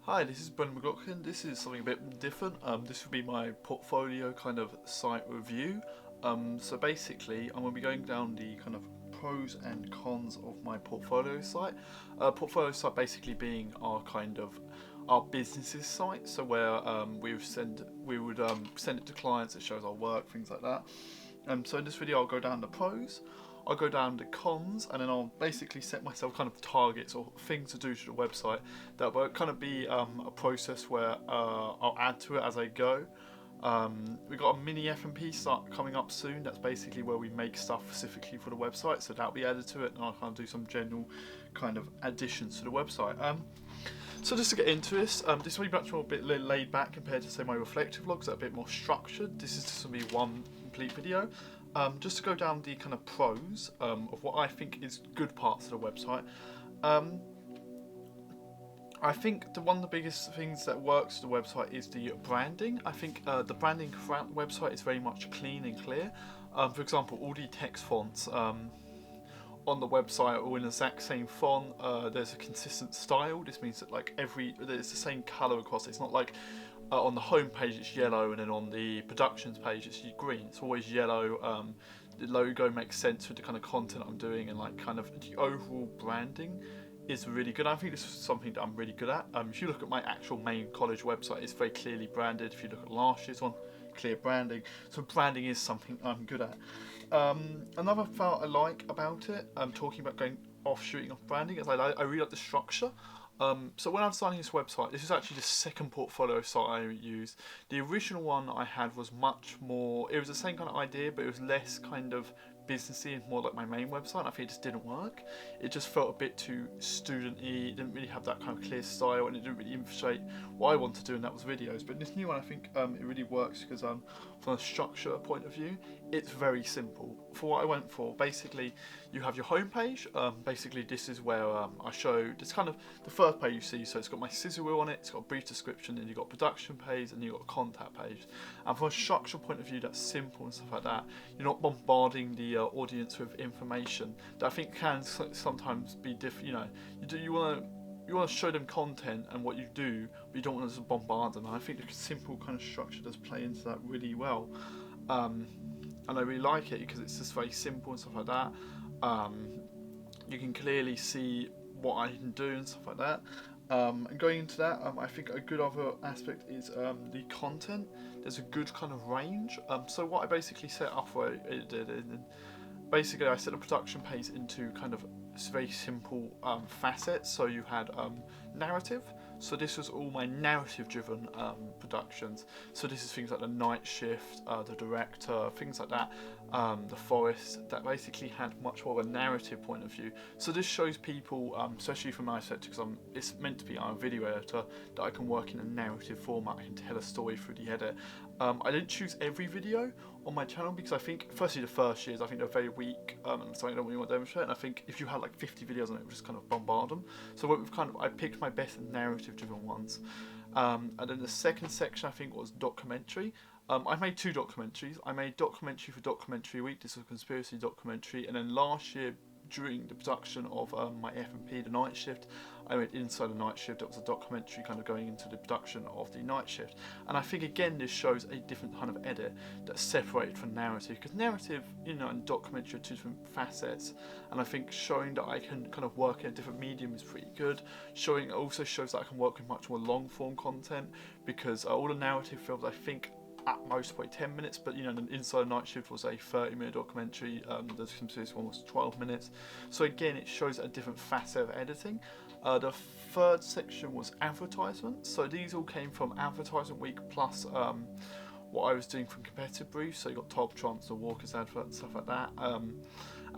Hi, this is Brendan McLaughlin. This is something a bit different. This will be my portfolio kind of site review. So basically, I'm going to be going down the kind of pros and cons of my portfolio site. Portfolio site basically being our kind of our business's site, so where we would send it to clients. It shows our work, things like that. So in this video, I'll go down the pros. I'll go down the cons, and then I'll basically set myself kind of targets or things to do to the website. That will kind of be a process where I'll add to it as I go. We've got a mini F&P start coming up soon. That's basically where we make stuff specifically for the website, so that'll be added to it, and I'll kind of do some general kind of additions to the website. So just to get into this will be much more a bit laid back compared to say my reflective vlogs that are a bit more structured. This is just going to be one complete video. Just to go down the kind of pros of what I think is good parts of the website. I think one of the biggest things that works with the website is the branding. I think the branding throughout the website is very much clean and clear. For example, all the text fonts on the website are all in the exact same font. There's a consistent style. This means that there's the same colour across. It's not like on the home page it's yellow and then on the productions page it's green. It's always yellow. The logo makes sense with the kind of content I'm doing, and like kind of the overall branding is really good. I think this is something that I'm really good at. If you look at my actual main college website, it's very clearly branded. If you look at last year's one, clear branding. So branding is something I'm good at. Another part I like about it, talking about going offshooting off branding, is I really like the structure. So when I'm designing this website, this is actually the second portfolio site I used. The original one I had was much more, it was the same kind of idea, but it was less kind of businessy and more like my main website. I think it just didn't work. It just felt a bit too student-y. It didn't really have that kind of clear style, and it didn't really infiltrate what I wanted to do, and that was videos. But this new one, I think it really works because from a structure point of view, it's very simple. For what I went for, basically, you have your homepage. Basically, this is where I show this kind of the first page you see. So it's got my scissor wheel on it. It's got a brief description, and you've got production page, and you've got a contact page. And from a structural point of view, that's simple and stuff like that. You're not bombarding the audience with information that I think can sometimes be different. You want to show them content and what you do, but you don't want to bombard them. And I think the simple kind of structure does play into that really well. And I really like it because it's just very simple and stuff like that. You can clearly see what I can do and stuff like that. And going into that, I think a good other aspect is the content. There's a good kind of range. So what I basically set up for it did, basically I set the production page into kind of very simple facets. So you had narrative. So this was all my narrative-driven productions. So this is things like the night shift, the director, things like that, the forest, that basically had much more of a narrative point of view. So this shows people, especially from my sector, because it's meant to be I'm a video editor, that I can work in a narrative format. I can tell a story through the edit. I didn't choose every video on my channel because I think, firstly, the first years I think they're very weak, and something I don't really want to demonstrate. And I think if you had like 50 videos on it, it would just kind of bombard them. So what I picked my best narrative-driven ones. And then the second section I think was documentary. I made two documentaries. I made documentary for Documentary Week. This was a conspiracy documentary, and then last year, during the production of my F&P, the night shift, I made Inside the Night Shift. It was a documentary kind of going into the production of the night shift. And I think again this shows a different kind of edit that's separated from narrative, because narrative, and documentary are two different facets. And I think showing that I can kind of work in a different medium is pretty good. Showing also shows that I can work with much more long form content, because all the narrative films I think at most probably 10 minutes, but the Inside Night Shift was a 30-minute documentary, the conspiracy one was 12 minutes. So again, it shows a different facet of editing. The third section was advertisement. So these all came from Advertisement Week plus what I was doing from competitive briefs. So you got Top Trumps, the Walkers advert and stuff like that. And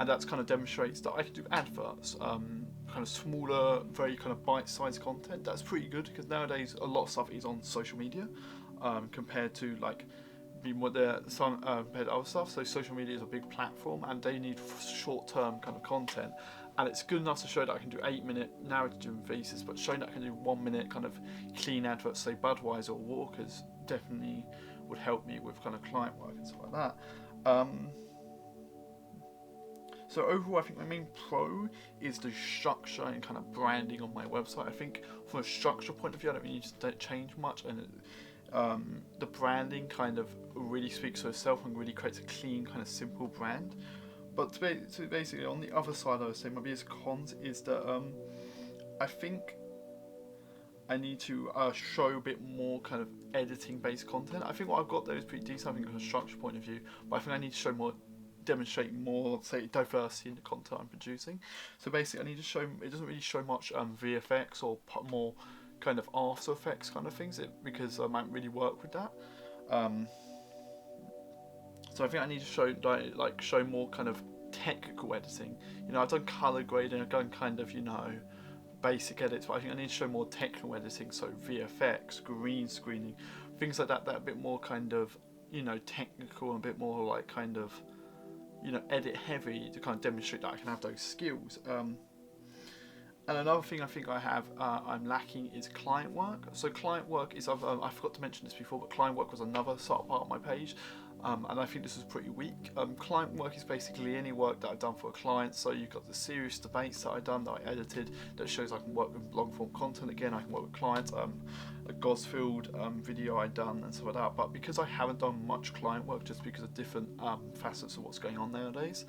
that's kind of demonstrates that I can do adverts, kind of smaller, very kind of bite-sized content. That's pretty good because nowadays a lot of stuff is on social media. Compared to like compared to other stuff. So social media is a big platform, and they need short-term kind of content. And it's good enough to show that I can do 8-minute narrative-driven pieces, but showing that I can do 1-minute kind of clean adverts, say Budweiser or Walkers, definitely would help me with kind of client work and stuff like that. So overall, I think my main pro is the structure and kind of branding on my website. I think from a structure point of view, I don't really need to change much, and the branding kind of really speaks for itself and really creates a clean, kind of simple brand. But to basically, on the other side, I would say my biggest cons is that I think I need to show a bit more kind of editing based content. I think what I've got there is pretty decent, I think from a structure point of view, but I think I need to show more, demonstrate more, say, diversity in the content I'm producing. So basically I need to show, it doesn't really show much VFX or more kind of After Effects kind of things, because I might really work with that. So I think I need to show more kind of technical editing. You know, I've done color grading, I've done kind of, you know, basic edits, but I think I need to show more technical editing, so VFX, green screening, things like that, that are a bit more kind of, you know, technical and a bit more like kind of, you know, edit heavy to kind of demonstrate that I can have those skills. And another thing I think I'm lacking is client work. So client work is, I forgot to mention this before, but client work was another sort of part of my page. And I think this was pretty weak. Client work is basically any work that I've done for a client. So you've got the serious debates that I've done, that I edited, that shows I can work with long form content. Again, I can work with clients. A Gosfield video I've done and stuff like that. But because I haven't done much client work, just because of different facets of what's going on nowadays,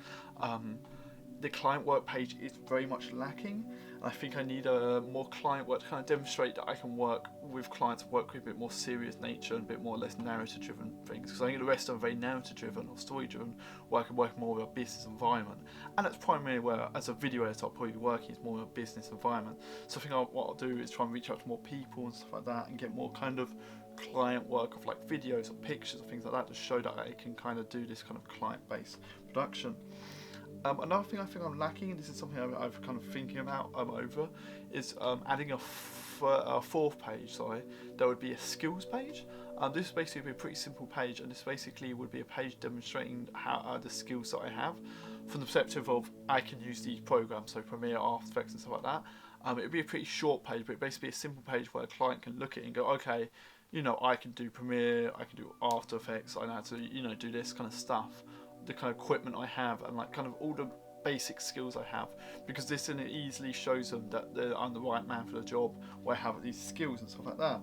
the client work page is very much lacking. I think I need more client work to kind of demonstrate that I can work with clients, work with a bit more serious nature and a bit more less narrative driven things, because I think the rest are very narrative driven or story driven, where I can work more with a business environment, and that's primarily where, as a video editor, I'll probably be working is more of a business environment. So I think what I'll do is try and reach out to more people and stuff like that, and get more kind of client work of like videos or pictures or things like that to show that I can kind of do this kind of client based production. Another thing I think I'm lacking, and this is something I've kind of thinking about over, is adding a fourth page, that would be a skills page. This would basically be a pretty simple page, and this basically would be a page demonstrating how the skills that I have from the perspective of I can use these programs, so Premiere, After Effects and stuff like that. It would be a pretty short page, but basically a simple page where a client can look at it and go, okay, you know, I can do Premiere, I can do After Effects, I know how to, you know, do this kind of stuff, the kind of equipment I have, and like kind of all the basic skills I have, because this then it easily shows them that I'm the right man for the job, where I have these skills and stuff like that.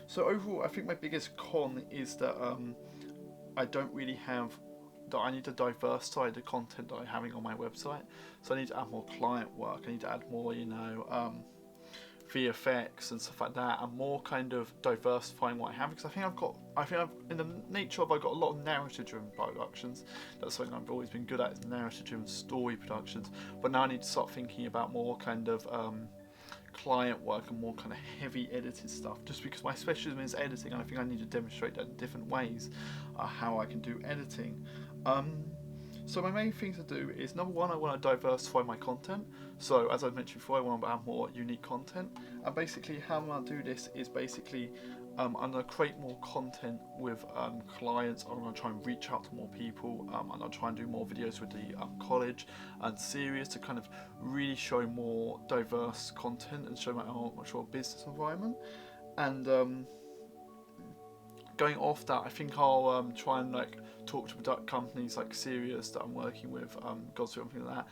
So overall, I think my biggest con is that I don't really have, that I need to diversify the content that I'm having on my website. So I need to add more client work, I need to add more, you know, VFX and stuff like that, and more kind of diversifying what I have, because I think I've in the nature of, I've got a lot of narrative driven productions. That's something I've always been good at, is narrative driven story productions, but now I need to start thinking about more kind of client work and more kind of heavy edited stuff, just because my specialism is editing, and I think I need to demonstrate that in different ways, how I can do editing. So my main thing to do is, number one, I want to diversify my content. So as I mentioned before, I want to have more unique content, and basically how I'm going to do this is basically I'm going to create more content with clients. I'm going to try and reach out to more people. I'm going to try and do more videos with the college and series to kind of really show more diverse content and show my much more business environment. And going off that, I think I'll try and like talk to product companies like Sirius that I'm working with, Godspeed, something like that,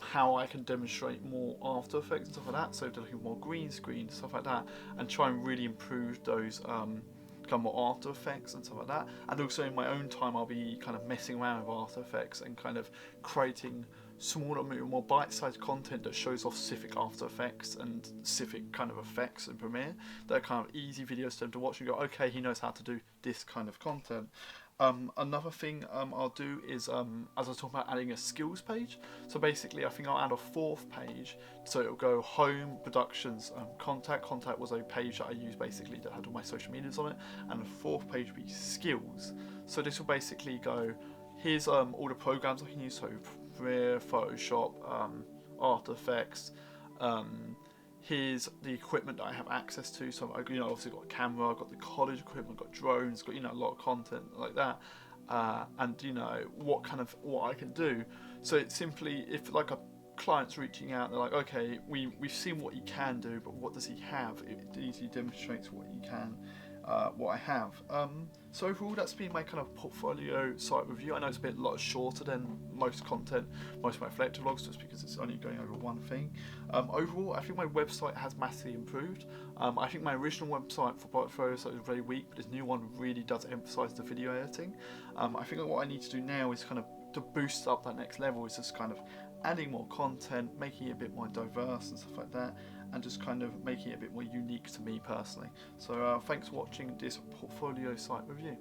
how I can demonstrate more After Effects and stuff like that. So if they're looking more green screen, stuff like that, and try and really improve those kind of more After Effects and stuff like that. And also in my own time, I'll be kind of messing around with After Effects and kind of creating smaller, more bite-sized content that shows off specific After Effects and specific kind of effects in Premiere. They're kind of easy videos for them to watch and go, okay, he knows how to do this kind of content. Another thing I'll do is, as I was talking about, adding a skills page. So basically, I think I'll add a fourth page. So it'll go home, productions, contact. Contact was a page that I use basically that had all my social medias on it. And the fourth page will be skills. So this will basically go, here's all the programs I can use. So Premiere, Photoshop, After Effects. Here's the equipment that I have access to. So I, you know, obviously got a camera, I've got the college equipment, got drones, got, you know, a lot of content like that, and you know what I can do. So it's simply, if like a client's reaching out, they're like, okay, we've seen what he can do, but what does he have? It easily demonstrates what he can, what I have. So overall, that's been my kind of portfolio site review. I know it's a lot shorter than most content, most of my Reflector vlogs, just because it's only going over one thing. Overall, I think my website has massively improved. I think my original website for portfolio site was very weak, but this new one really does emphasise the video editing. I think what I need to do now is kind of to boost up that next level is just kind of adding more content, making it a bit more diverse and stuff like that, and just kind of making it a bit more unique to me personally. So thanks for watching this portfolio site review.